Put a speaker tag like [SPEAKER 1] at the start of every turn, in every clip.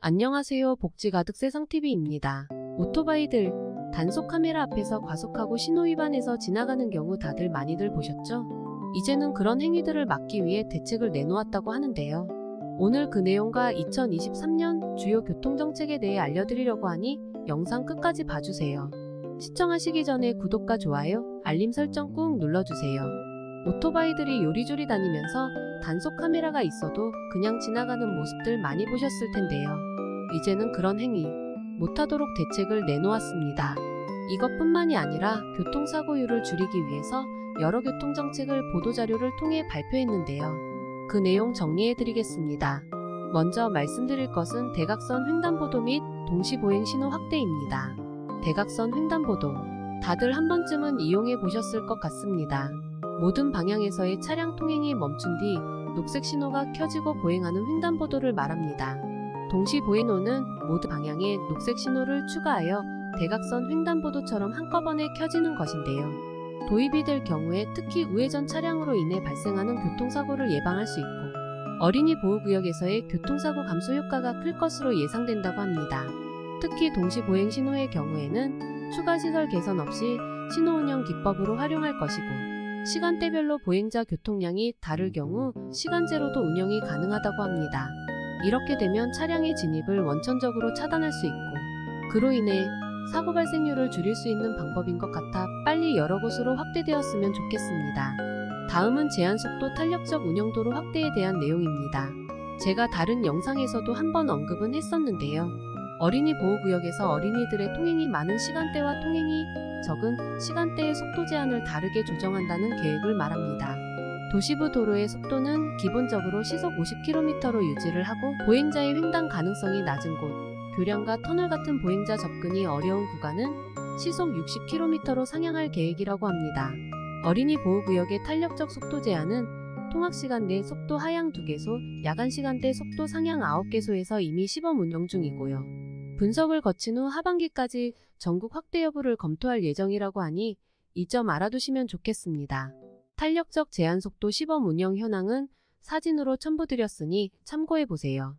[SPEAKER 1] 안녕하세요. 복지 가득 세상TV입니다. 오토바이들 단속 카메라 앞에서 과속하고 신호 위반해서 지나가는 경우 다들 많이들 보셨죠? 이제는 그런 행위들을 막기 위해 대책을 내놓았다고 하는데요. 오늘 그 내용과 2023년 주요 교통정책에 대해 알려드리려고 하니 영상 끝까지 봐주세요. 시청하시기 전에 구독과 좋아요, 알림 설정 꾹 눌러주세요. 오토바이들이 요리조리 다니면서 단속 카메라가 있어도 그냥 지나가는 모습들 많이 보셨을 텐데요. 이제는 그런 행위 못하도록 대책을 내놓았습니다. 이것뿐만이 아니라 교통사고율을 줄이기 위해서 여러 교통정책을 보도자료를 통해 발표했는데요. 그 내용 정리해드리겠습니다. 먼저 말씀드릴 것은 대각선 횡단보도 및 동시보행신호 확대입니다. 대각선 횡단보도 다들 한 번쯤은 이용해 보셨을 것 같습니다. 모든 방향에서의 차량 통행이 멈춘 뒤 녹색 신호가 켜지고 보행하는 횡단보도를 말합니다. 동시보행로는 모든 방향에 녹색 신호를 추가하여 대각선 횡단보도처럼 한꺼번에 켜지는 것인데요. 도입이 될 경우에 특히 우회전 차량으로 인해 발생하는 교통사고를 예방할 수 있고 어린이 보호구역에서의 교통사고 감소 효과가 클 것으로 예상된다고 합니다. 특히 동시보행 신호의 경우에는 추가 시설 개선 없이 신호 운영 기법으로 활용할 것이고 시간대별로 보행자 교통량이 다를 경우 시간제로도 운영이 가능하다고 합니다. 이렇게 되면 차량의 진입을 원천적으로 차단할 수 있고 그로 인해 사고 발생률을 줄일 수 있는 방법인 것 같아 빨리 여러 곳으로 확대되었으면 좋겠습니다. 다음은 제한속도 탄력적 운영도로 확대에 대한 내용입니다. 제가 다른 영상에서도 한번 언급은 했었는데요. 어린이 보호구역에서 어린이들의 통행이 많은 시간대와 통행이 적은 시간대의 속도 제한을 다르게 조정한다는 계획을 말합니다. 도시부 도로의 속도는 기본적으로 시속 50km로 유지를 하고 보행자의 횡단 가능성이 낮은 곳, 교량과 터널 같은 보행자 접근이 어려운 구간은 시속 60km로 상향할 계획이라고 합니다. 어린이 보호구역의 탄력적 속도 제한은 통학시간 내 속도 하향 2개소, 야간시간대 속도 상향 9개소에서 이미 시범 운영 중이고요. 분석을 거친 후 하반기까지 전국 확대 여부를 검토할 예정이라고 하니 이 점 알아두시면 좋겠습니다. 탄력적 제한속도 시범 운영 현황은 사진으로 첨부드렸으니 참고해보세요.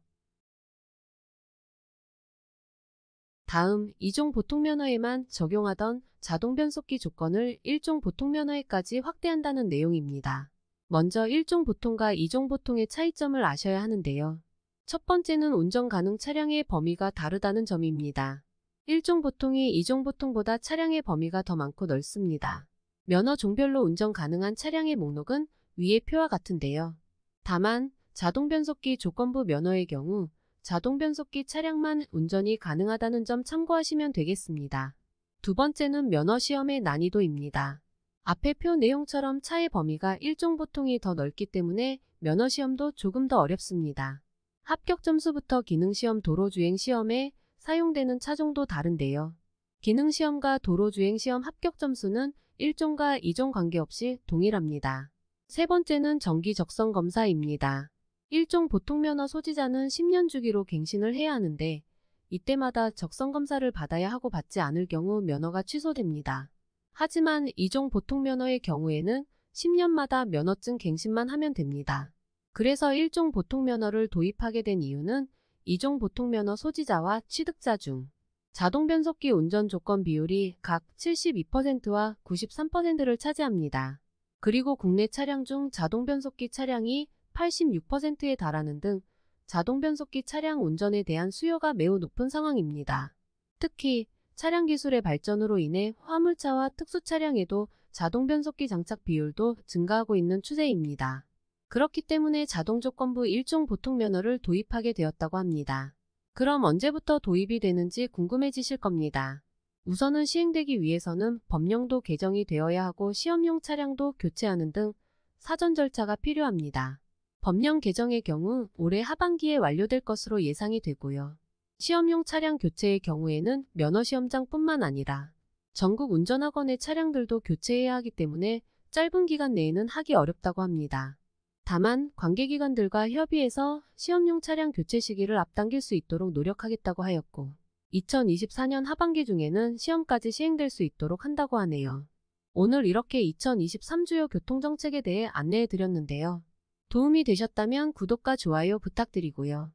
[SPEAKER 1] 다음 2종 보통면허에만 적용하던 자동변속기 조건을 1종 보통면허에까지 확대한다는 내용입니다. 먼저 1종 보통과 2종 보통의 차이점을 아셔야 하는데요. 첫 번째는 운전 가능 차량의 범위가 다르다는 점입니다. 1종 보통이 2종 보통보다 차량의 범위가 더 많고 넓습니다. 면허 종별로 운전 가능한 차량의 목록은 위의 표와 같은데요. 다만 자동변속기 조건부 면허의 경우 자동변속기 차량만 운전이 가능하다는 점 참고하시면 되겠습니다. 두 번째는 면허시험의 난이도입니다. 앞의 표 내용처럼 차의 범위가 1종 보통이 더 넓기 때문에 면허시험도 조금 더 어렵습니다. 합격 점수부터 기능시험, 도로주행시험에 사용되는 차종도 다른데요. 기능시험과 도로주행시험 합격 점수는 1종과 2종 관계없이 동일합니다. 세 번째는 정기 적성 검사입니다. 1종 보통면허 소지자는 10년 주기로 갱신을 해야 하는데 이때마다 적성 검사를 받아야 하고 받지 않을 경우 면허가 취소됩니다. 하지만 2종 보통면허의 경우에는 10년마다 면허증 갱신만 하면 됩니다. 그래서 1종 보통면허를 도입하게 된 이유는 2종 보통면허 소지자와 취득자 중 자동변속기 운전 조건 비율이 각 72%와 93%를 차지합니다. 그리고 국내 차량 중 자동변속기 차량이 86%에 달하는 등 자동변속기 차량 운전에 대한 수요가 매우 높은 상황입니다. 특히 차량 기술의 발전으로 인해 화물차와 특수차량에도 자동변속기 장착 비율도 증가하고 있는 추세입니다. 그렇기 때문에 자동조건부 1종 보통면허를 도입하게 되었다고 합니다. 그럼 언제부터 도입이 되는지 궁금해지실 겁니다. 우선은 시행되기 위해서는 법령도 개정이 되어야 하고 시험용 차량도 교체하는 등 사전 절차가 필요합니다. 법령 개정의 경우 올해 하반기에 완료될 것으로 예상이 되고요. 시험용 차량 교체의 경우에는 면허시험장뿐만 아니라 전국 운전학원의 차량들도 교체해야 하기 때문에 짧은 기간 내에는 하기 어렵다고 합니다. 다만 관계기관들과 협의해서 시험용 차량 교체 시기를 앞당길 수 있도록 노력하겠다고 하였고 2024년 하반기 중에는 시험까지 시행될 수 있도록 한다고 하네요. 오늘 이렇게 2023 주요 교통정책에 대해 안내해 드렸는데요. 도움이 되셨다면 구독과 좋아요 부탁드리고요.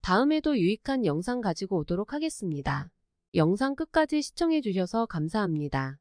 [SPEAKER 1] 다음에도 유익한 영상 가지고 오도록 하겠습니다. 영상 끝까지 시청해주셔서 감사합니다.